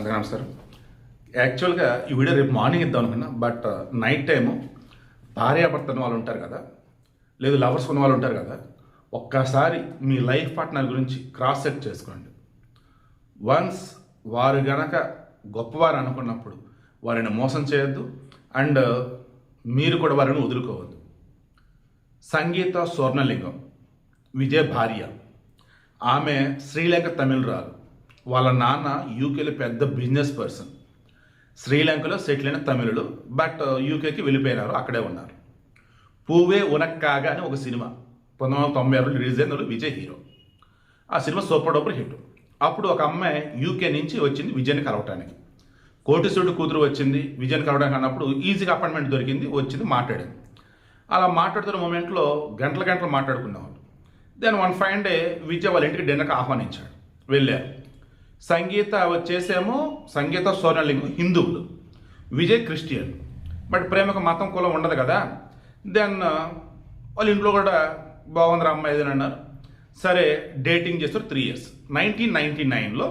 అందరికీ నమస్కారం. యాక్చువల్గా ఈ వీడియో రేపు మార్నింగ్ ఇద్దాం అనుకున్నా, బట్ నైట్ టైము భార్యాభర్త ఉన్న వాళ్ళు ఉంటారు కదా, లేదు లవర్స్ ఉన్న వాళ్ళు ఉంటారు కదా, ఒక్కసారి మీ లైఫ్ పార్ట్నర్ గురించి క్రాస్ చెక్ చేసుకోండి. వన్స్ వారు గనక గొప్పవారు అనుకున్నప్పుడు వారిని మోసం చేయొద్దు, అండ్ మీరు కూడా వారిని వదులుకోవద్దు. సంగీత స్వర్ణలింగం విజయ్ భార్య. ఆమె శ్రీలంక తమిళరాలు. వాళ్ళ నాన్న యూకేలో పెద్ద బిజినెస్ పర్సన్. శ్రీలంకలో సెటిల్ అయిన తమిళులు, బట్ యూకేకి వెళ్ళిపోయినారు, అక్కడే ఉన్నారు. పూవే ఉనక్కాగా అని ఒక సినిమా 1996 రిలీజ్ అయిన విజయ్ హీరో. ఆ సినిమా సూపర్ డూపర్ హిట్. అప్పుడు ఒక అమ్మాయి యూకే నుంచి వచ్చింది విజయ్ని కలవటానికి. కోటిసూడు కూతురు వచ్చింది విజయ్ని కలవడానికి అన్నప్పుడు ఈజీగా అపాయింట్మెంట్ దొరికింది, వచ్చింది, మాట్లాడింది. అలా మాట్లాడుతున్న మూమెంట్లో గంటలు మాట్లాడుకున్నాం. Then one fine day Vijay వాళ్ళ ఇంటికి డిన్నర్కి ఆహ్వానించాడు, వెళ్ళారు. సంగీత వచ్చేసేమో సంగీత స్వర్ణలింగం హిందువులు, విజయ్ క్రిస్టియన్. బట్ ప్రేమకు మతం కులం ఉండదు కదా. దెన్ వాళ్ళ ఇంట్లో కూడా బాగుందిరా అమ్మాయి అని అన్నారు. సరే డేటింగ్ చేస్తారు 3 years. 1999లో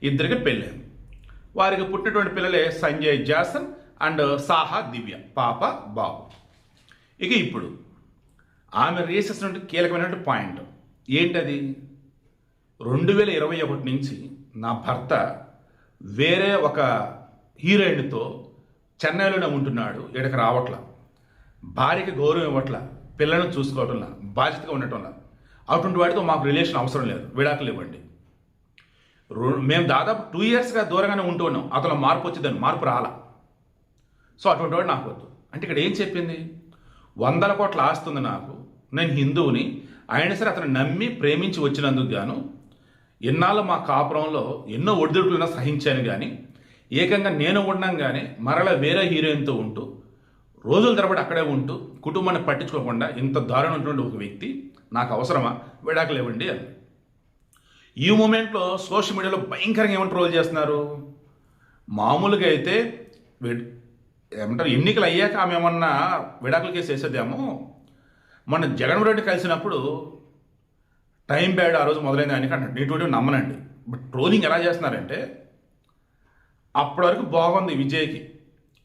ఇద్దరికి పెళ్ళారు. వారికి పుట్టినటువంటి పిల్లలే సంజయ్ జాసన్ అండ్ సాహా దివ్య, పాప బాబు. ఇక ఇప్పుడు ఆమె రేస్ చేసినటువంటి కీలకమైనటువంటి పాయింట్ ఏంటది? 2021 నుంచి నా భర్త వేరే ఒక హీరోయిన్తో చెన్నైలోనే ఉంటున్నాడు, ఇక్కడికి రావట్లా, భార్యకి గౌరవం ఇవ్వట్లా, పిల్లలను చూసుకోవటంలా, బాధ్యతగా ఉండటంలా. అటువంటి వాడితో మాకు రిలేషన్ అవసరం లేదు, విడాకులు ఇవ్వండి. మేము దాదాపు 2 yearsగా దూరంగానే ఉంటూ ఉన్నాం. అతను మార్పు వచ్చిందని, మార్పు రాలా. సో అటువంటి వాడు నాకు వద్దు అంటే ఇక్కడ ఏం చెప్పింది? 100 కోట్ల ఆస్తుంది నాకు, నేను హిందువుని, అయినా సరే అతను నమ్మి ప్రేమించి వచ్చినందుకు గాను ఎన్నాళ్ళు మా కాపురంలో ఎన్నో ఒడిదుడుకులను సహించాను, కానీ ఏకంగా నేను ఉండంగానే మరలా వేరే హీరోయిన్తో ఉంటూ రోజుల తరబడి అక్కడే ఉంటూ కుటుంబాన్ని పట్టించుకోకుండా ఇంత దారుణమైనటువంటి ఒక వ్యక్తి నాకు అవసరమా, విడాకులు ఇవ్వండి అని. ఈ మూమెంట్లో సోషల్ మీడియాలో భయంకరంగా ఏమని ట్రోల్ చేస్తున్నారు. మామూలుగా అయితే ఏమంటారు, ఎన్నికలు అయ్యాక ఆమె ఏమన్నా విడాకుల కేసు వేసేదేమో. మన జగన్మోహన్ రెడ్డి కలిసినప్పుడు టైం బ్యాడ్ ఆ రోజు మొదలైంది అని అంటాడు. నేటువంటి నమ్మనండి. బట్ ట్రోలింగ్ ఎలా చేస్తున్నారంటే, అప్పటి వరకు బాగుంది విజయ్కి,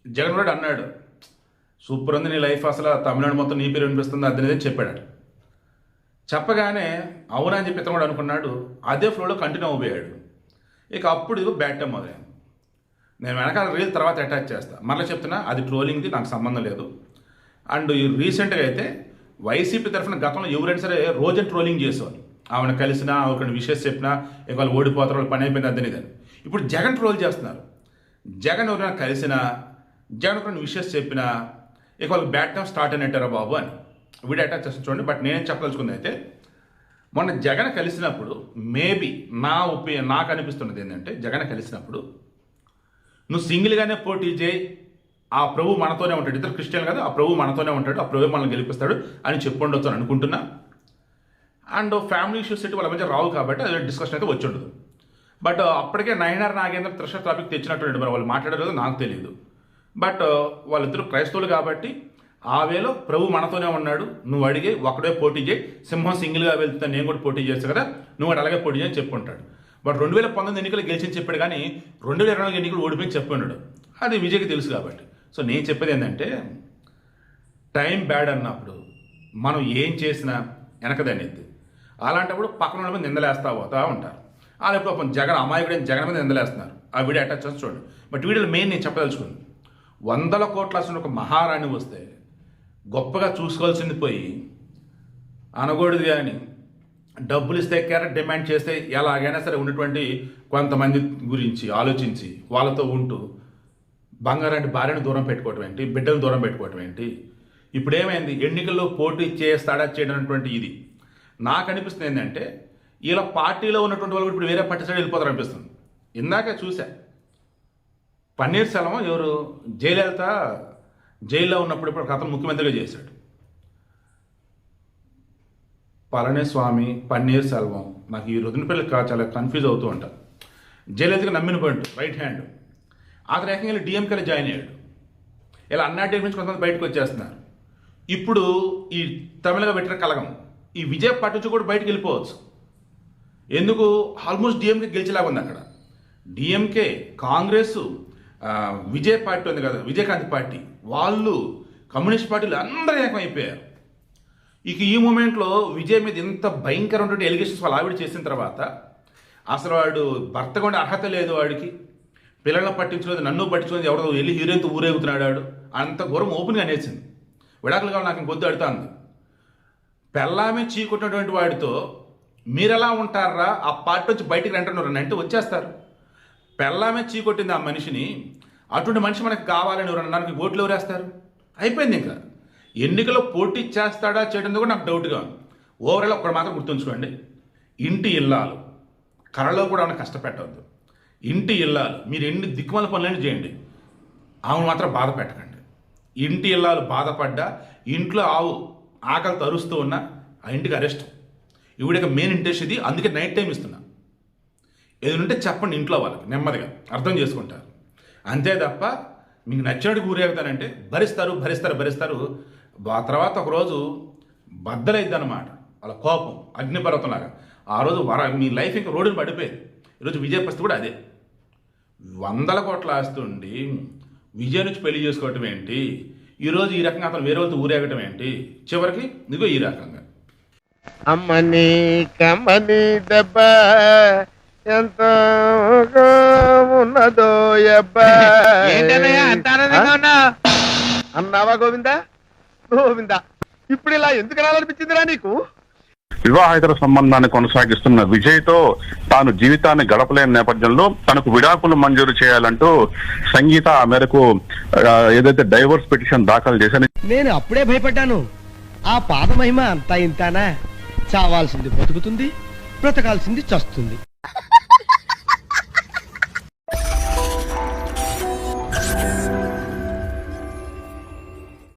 జగన్మోహన్ రెడ్డి అన్నాడు సూపర్ ఉంది నీ లైఫ్, అసలు తమిళనాడు మొత్తం నీ పేరు వినిపిస్తుంది అది చెప్పాడు. చెప్పగానే అవునా అని చెప్పి ఇతను కూడా అనుకున్నాడు, అదే ఫ్లోలో కంటిన్యూ అయిపోయాడు. ఇక అప్పుడు బ్యాడ్ టైం మొదలైంది. నేను వెనకాల రీల్ తర్వాత అటాచ్ చేస్తాను, మళ్ళీ చెప్తున్నా అది ట్రోలింగ్ది, నాకు సంబంధం లేదు. అండ్ ఈ రీసెంట్గా అయితే వైసీపీ తరఫున గతంలో ఎవరైనా సరే రోజు ట్రోలింగ్ చేసేవారు. ఆమెను కలిసినా, ఆవిడ విషయం చెప్పినా, ఇక వాళ్ళు ఓడిపోతారు, వాళ్ళు పని అయిపోయింది అద్దనిదని. ఇప్పుడు జగన్ ట్రోల్ చేస్తున్నారు. జగన్ ఎవరైనా కలిసినా, జగన్ ఒకరిని విషయం చెప్పినా ఇక వాళ్ళకి బ్యాడ్ టైం స్టార్ట్ అయినట్టారా బాబు అని వీడియో అటాచ్ చేస్తాను చూడండి. బట్ నేనేం చెప్పదలుచుకుంది అయితే, మొన్న జగన్ కలిసినప్పుడు మేబీ నాకు అనిపిస్తున్నది ఏంటంటే, జగన్ కలిసినప్పుడు నువ్వు సింగిల్గానే పోటీ చేయి, ఆ ప్రభు మనతోనే ఉంటాడు, ఇద్దరు క్రిస్టియన్ కదా, ఆ ప్రభు మనతోనే ఉంటాడు, ఆ ప్రభు మనల్ని గెలిపిస్తాడు అని చెప్పుండొచ్చు అని అనుకుంటున్నా. అండ్ ఫ్యామిలీ ఇష్యూస్ వాళ్ళ మధ్య రావు కాబట్టి అది డిస్కషన్ అయితే వచ్చి ఉండదు. బట్ అప్పటికే నయనార్ నాగేంద్ర త్రిష టాపిక్ తెచ్చినట్టు మరి వాళ్ళు మాట్లాడలేదు నాకు తెలియదు. బట్ వాళ్ళిద్దరు క్రైస్తవులు కాబట్టి ఆ వేలో ప్రభు మనతోనే ఉన్నాడు, నువ్వు అడిగి ఒకడే పోటీ చేయి, సింహం సింగిల్గా వెళ్తే నేను కూడా పోటీ చేస్తాను కదా, నువ్వు కూడా అలాగే పోటీ చేయని చెప్పుకుంటాడు. బట్ 2019 ఎన్నికలు గెలిచి చెప్పాడు, కానీ 2024 ఎన్నికలు ఓడిపోయి చెప్పుకున్నాడు. అది విజయ్కి తెలుసు కాబట్టి. సో నేను చెప్పేది ఏంటంటే, టైం బ్యాడ్ అన్నప్పుడు మనం ఏం చేసినా వెనకదనేది. అలాంటప్పుడు పక్కన వాళ్ళ మీద నిందలేస్తా పోతా ఉంటారు. అలా ఇప్పుడు జగన్ అమాయకుడైన జగన్ మీద నిందలేస్తున్నారు. ఆ వీడియో అటాచ్ చేసి చూడండి. బట్ వీడియోలో మెయిన్ నేను చెప్పదలుచుకుంది, 100 కోట్ల ఒక మహారాణి వస్తే గొప్పగా చూసుకోవాల్సింది పోయి అనకూడదు, కానీ డబ్బులు ఇస్తే క్యారెట్ డిమాండ్ చేస్తే ఎలాగైనా సరే ఉన్నటువంటి కొంతమంది గురించి ఆలోచించి వాళ్ళతో ఉంటూ బంగారాన్ని భార్యను దూరం పెట్టుకోవటం ఏంటి, బిడ్డను దూరం పెట్టుకోవటం ఏంటి? ఇప్పుడు ఏమైంది, ఎన్నికల్లో పోటీ చేస్తాడా చేయడం ఇది నాకు అనిపిస్తుంది. ఏంటంటే ఇలా పార్టీలో ఉన్నటువంటి వాళ్ళు ఇప్పుడు వేరే పార్టీ సైడ్ వెళ్ళిపోతారు అనిపిస్తుంది. ఇందాక చూసా, పన్నీర్ సెల్వం ఎవరు జయలలిత జైల్లో ఉన్నప్పుడు ఇప్పుడు అతను ముఖ్యమంత్రిగా చేశాడు. పళనిస్వామి, పన్నీర్ సెల్వం, నాకు ఈ రుద్రపల్లి చాలా కన్ఫ్యూజ్ అవుతూ ఉంటాను. జయలలితకి నమ్మిన పాయింట్ రైట్ హ్యాండ్, అతను ఏకంగా డిఎంకేలో జాయిన్ అయ్యాడు. ఇలా అన్నాటి నుంచి కొంతమంది బయటకు వచ్చేస్తున్నారు. ఇప్పుడు ఈ తమిళగా పెట్టిన కలగం ఈ విజయ్ పార్టీ నుంచి కూడా బయటకు వెళ్ళిపోవచ్చు. ఎందుకు, ఆల్మోస్ట్ డిఎంకే గెలిచేలాగా ఉంది అక్కడ. డిఎంకే, కాంగ్రెస్, విజయ్ పార్టీ ఉంది కదా, విజయకాంత్ పార్టీ, వాళ్ళు కమ్యూనిస్ట్ పార్టీలు అందరూ ఏకమైపోయారు. ఇక ఈ మూమెంట్లో విజయ్ మీద ఇంత భయంకరమైనటువంటి ఎలిగేషన్స్ వాళ్ళ ఆవిడ చేసిన తర్వాత అసలు వాడు భర్త కూడా అర్హత లేదు, వాడికి పిల్లలను పట్టించుకోలేదు, నన్ను పట్టించుకోలేదు, ఎవరో వెళ్ళి హీరోయిన్తో ఊరేగుతున్నాడు వాడు, అంత ఘోరం ఓపెన్గా అనేసింది. విడాకులు కావాలి నాకు ఇంకొద్దు అడుగుతుంది. పెళ్ళామే చీకొట్టినటువంటి వాడితో మీరెలా ఉంటారా, ఆ పార్టీ నుంచి బయటికి రంటున్నారు అంటే వచ్చేస్తారు. పెళ్ళామే చీకొట్టింది ఆ మనిషిని, అటువంటి మనిషి మనకు కావాలని ఎవరన్నానికి ఓట్లు ఎవరేస్తారు? అయిపోయింది. ఇంకా ఎన్నికలో పోటీ చేస్తాడా చేయడం కూడా నాకు డౌట్గా ఉంది. ఓవరాల్ ఒక్కడ మాత్రం గుర్తుంచుకోండి, ఇంటి ఇల్లాలు కళలో కూడా ఆమెను కష్టపెట్టవద్దు. ఇంటి ఇల్లాలు మీరు ఎన్ని దిక్కుమాల పనులైనా చేయండి, ఆమెను మాత్రం బాధ పెట్టకండి. ఇంటి ఇల్లాలు బాధపడ్డా, ఇంట్లో ఆవు ఆకలితో అరుస్తూ ఉన్నా ఆ ఇంటికి అరెస్ట్. ఇవిడికి మెయిన్ ఇంట్రెస్ట్ ఇది, అందుకే నైట్ టైం ఇస్తున్నా. ఏదంటే చెప్పండి ఇంట్లో వాళ్ళకి, నెమ్మదిగా అర్థం చేసుకుంటారు. అంతే తప్ప మీకు నచ్చినట్టు ఊరేగుతానంటే భరిస్తారు భరిస్తారు భరిస్తారు. ఆ తర్వాత ఒకరోజు బద్దలైద్ది అన్నమాట వాళ్ళ కోపం, అగ్నిపర్వతంలాగా. ఆ రోజు మీ లైఫ్ ఇంకా రోడ్డుని పడిపోయేది. ఈరోజు విజయ పరిస్థితి కూడా అదే. 100 కోట్ల ఆస్తుండి విజయ్ నుంచి పెళ్లి చేసుకోవటం ఏంటి, ఈరోజు ఈ రకంగా అతను వేరే వాళ్ళతో ఊరేగటం ఏంటి, చివరికి ఇదిగో ఈ రకంగా. అమ్మని కమ్మని దెబ్బ ఎంత ఉన్నదో అన్నావా గోవిందా? గోవిందా, ఇప్పుడు ఇలా ఎందుకు రాలనిపించిందిరా నీకు? వివాహేతర సంబంధాన్ని కొనసాగిస్తున్న విజయ్తో తాను జీవితాన్ని గడపలేని నేపథ్యంలో తనకు విడాకులు మంజూరు చేయాలంటూ సంగీత ఆ మేరకు ఏదైతే డైవోర్స్ పిటిషన్ దాఖలు చేశాను. నేను అప్పుడే భయపడ్డాను. ఆ పాద మహిమ అంతా ఇంతానా? చావాల్సింది బ్రతుకుతుంది, బ్రతకాల్సింది చస్తుంది.